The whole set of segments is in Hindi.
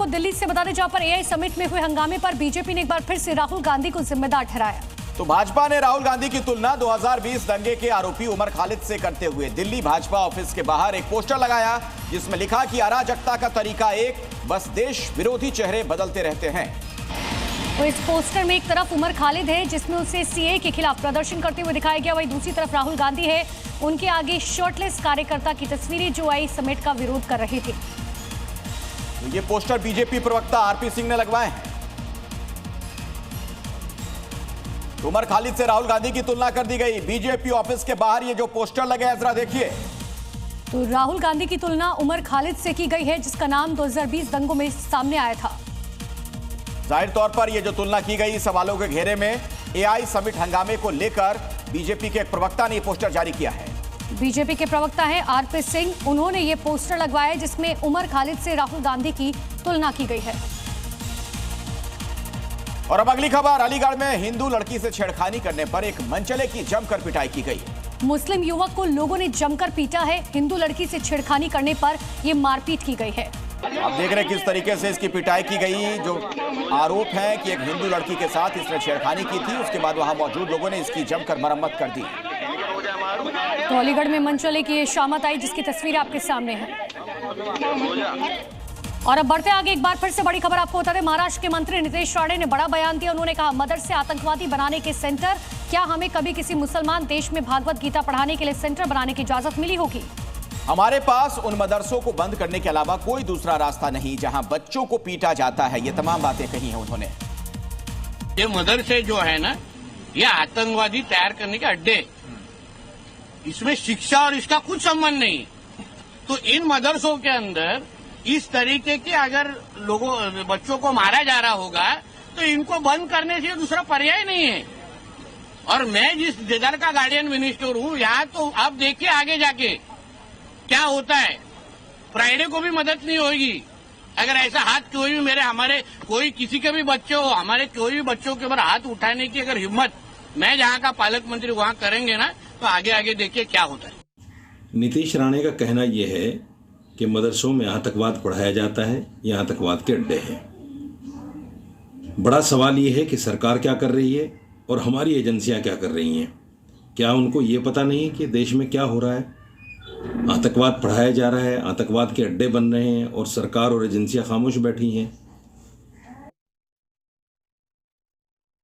आपको दिल्ली से बता दें, जहां पर एआई समिट में हुए हंगामे पर बीजेपी ने एक बार फिर से राहुल गांधी को जिम्मेदार ठहराया। तो भाजपा ने राहुल गांधी की तुलना 2020 दंगे के आरोपी उमर खालिद से करते हुए दिल्ली भाजपा ऑफिस के बाहर एक पोस्टर लगाया, जिसमें लिखा कि अराजकता का तरीका एक, बस देश विरोधी चेहरे बदलते रहते हैं। तो इस पोस्टर में एक तरफ उमर खालिद है, जिसमें उसे सीए के खिलाफ प्रदर्शन करते हुए दिखाया गया, वहीं दूसरी तरफ राहुल गांधी है, उनके आगे शर्टलेस कार्यकर्ता की तस्वीरें जो एआई समिट का विरोध कर रहे थे। तो ये पोस्टर बीजेपी प्रवक्ता आरपी सिंह ने लगवाए हैं। उमर खालिद से राहुल गांधी की तुलना कर दी गई। बीजेपी ऑफिस के बाहर ये जो पोस्टर लगे हैं, जरा देखिए। तो राहुल गांधी की तुलना उमर खालिद से की गई है, जिसका नाम 2020 दंगों में सामने आया था। जाहिर तौर पर यह जो तुलना की गई, सवालों के घेरे में एआई समिट हंगामे को लेकर बीजेपी के एक प्रवक्ता ने यह पोस्टर जारी किया है। बीजेपी के प्रवक्ता है आरपी सिंह, उन्होंने ये पोस्टर लगवाया जिसमें उमर खालिद से राहुल गांधी की तुलना की गई है। और अब अगली खबर, अलीगढ़ में हिंदू लड़की से छेड़खानी करने पर एक मनचले की जमकर पिटाई की गई। मुस्लिम युवक को लोगों ने जमकर पीटा है। हिंदू लड़की से छेड़खानी करने पर यह मारपीट की गई है। आप देख रहे हैं किस तरीके से इसकी पिटाई की गई। जो आरोप है कि एक हिंदू लड़की के साथ इसने छेड़खानी की थी, उसके बाद वहां मौजूद लोगों ने इसकी जमकर मरम्मत कर दी। तो अलीगढ़ में मनचले की शामत आई, जिसकी तस्वीर आपके सामने है। और अब बढ़ते आगे, एक बार फिर से बड़ी खबर आपको बता दें, महाराष्ट्र के मंत्री नीतीश राणे ने बड़ा बयान दिया। उन्होंने कहा, मदरसे आतंकवादी बनाने के सेंटर, क्या हमें कभी किसी मुसलमान देश में भागवत गीता पढ़ाने के लिए सेंटर बनाने की इजाजत मिली होगी? हमारे पास उन मदरसों को बंद करने के अलावा कोई दूसरा रास्ता नहीं जहां बच्चों को पीटा जाता है। ये तमाम बातें कही हैं उन्होंने। ये मदरसे जो है ना, ये आतंकवादी तैयार करने के अड्डे, इसमें शिक्षा और इसका कुछ संबंध नहीं। तो इन मदरसों के अंदर इस तरीके के अगर लोगों बच्चों को मारा जा रहा होगा तो इनको बंद करने से दूसरा पर्याय नहीं है। और मैं जिस जिधर का गार्डियन मिनिस्टर हूँ, यहाँ तो आप देखिए आगे जाके क्या होता है। फ्राइडे को भी मदद नहीं होगी अगर ऐसा हाथ कोई भी हमारे कोई किसी के भी बच्चे हो, हमारे कोई भी बच्चों के ऊपर हाथ उठाने की अगर हिम्मत मैं जहाँ का पालक मंत्री वहाँ करेंगे ना, तो आगे आगे देखिए क्या होता है। नीतीश राणे का कहना यह है कि मदरसों में आतंकवाद पढ़ाया जाता है, ये आतंकवाद के अड्डे हैं। बड़ा सवाल ये है कि सरकार क्या कर रही है और हमारी एजेंसियां क्या कर रही हैं। क्या उनको ये पता नहीं कि देश में क्या हो रहा है? आतंकवाद पढ़ाया जा रहा है, आतंकवाद के अड्डे बन रहे हैं और सरकार और एजेंसियां खामोश बैठी हैं।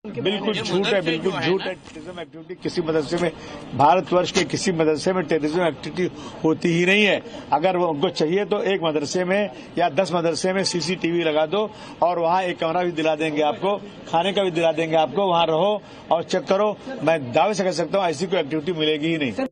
बिल्कुल झूठ है, बिल्कुल झूठ है। टेररिज्म एक्टिविटी किसी मदरसे में, भारतवर्ष के किसी मदरसे में टेररिज्म एक्टिविटी होती ही नहीं है। अगर उनको चाहिए तो एक मदरसे में या 10 मदरसे में सीसीटीवी लगा दो और वहाँ एक कमरा भी दिला देंगे आपको, खाने का भी दिला देंगे आपको, वहाँ रहो और चेक करो। मैं दावे से कह सकता हूँ ऐसी कोई एक्टिविटी मिलेगी ही नहीं।